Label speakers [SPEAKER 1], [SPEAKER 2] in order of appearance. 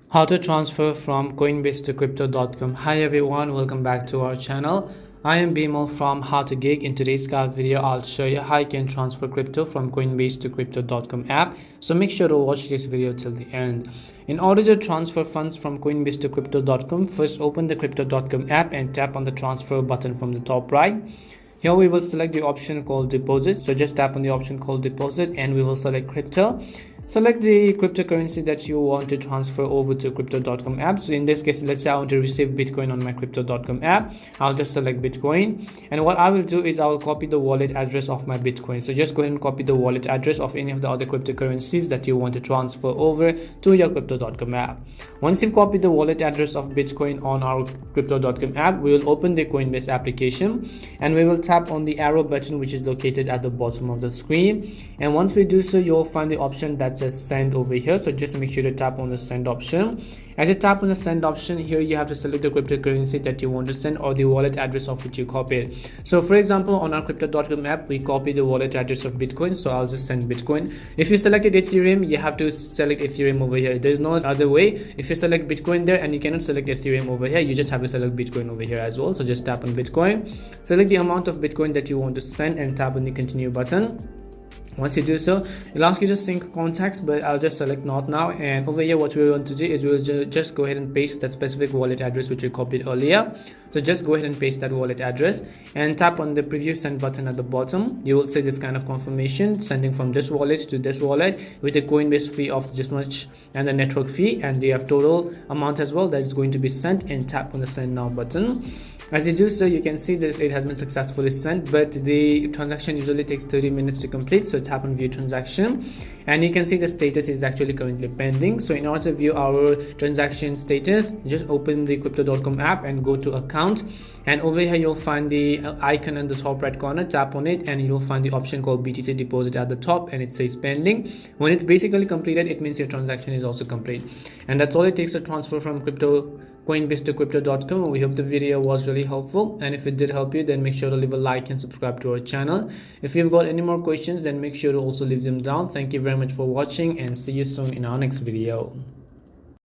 [SPEAKER 1] How to transfer from Coinbase to crypto.com. Hi everyone, welcome back to our channel. I am Bimal from How to Geek. In today's video, I'll show you how you can transfer crypto from Coinbase to crypto.com app. So make sure to watch this video till the end. In order to transfer funds from Coinbase to crypto.com, first open the crypto.com app and tap on the transfer button from the top right. Here we will select the option called deposit. So just tap on the option called deposit and we will select crypto. Select the cryptocurrency that you want to transfer over to crypto.com app. So in this case, let's say I want to receive Bitcoin on my crypto.com app. I'll just select Bitcoin. And what I will do is I will copy the wallet address of my Bitcoin. So just go ahead and copy the wallet address of any of the other cryptocurrencies that you want to transfer over to your crypto.com app. Once you've copied the wallet address of Bitcoin on our crypto.com app, we will open the Coinbase application and we will tap on the arrow button which is located at the bottom of the screen. And once we do so, you'll find the option that says send over here. So just make sure to tap on the send option. As you tap on the send option, here you have to select the cryptocurrency that you want to send or the wallet address of which you copied. So for example, on our crypto.com app, we copy the wallet address of Bitcoin. So I'll just send Bitcoin. If you selected Ethereum, you have to select Ethereum over here. There's no other way. If you select Bitcoin there and you cannot select Ethereum over here, you just have to select Bitcoin over here as well. So just tap on Bitcoin, select the amount of Bitcoin that you want to send and tap on the continue button. Once you do so, it'll ask you to sync contacts, but I'll just select not now. And over here, what we want to do is we'll just go ahead and paste that specific wallet address which we copied earlier. So just go ahead and paste that wallet address and tap on the preview send button at the bottom. You will see this kind of confirmation sending from this wallet to this wallet with a Coinbase fee of this much and the network fee, and they have total amount as well that is going to be sent, and tap on the send now button. As you do so, you can see this it has been successfully sent, but the transaction usually takes 30 minutes to complete. So tap on view transaction and you can see the status is actually currently pending. So in order to view our transaction status, just open the crypto.com app and go to account, and over here you'll find the icon in the top right corner. Tap on it and you'll find the option called BTC deposit at the top, and it says pending. When it's basically completed, it means your transaction is also complete. And that's all it takes to transfer from Coinbase to crypto.com. We hope the video was really helpful, and if it did help you, then make sure to leave a like and subscribe to our channel. If you've got any more questions, then make sure to also leave them down. Thank you very much for watching and see you soon in our next video.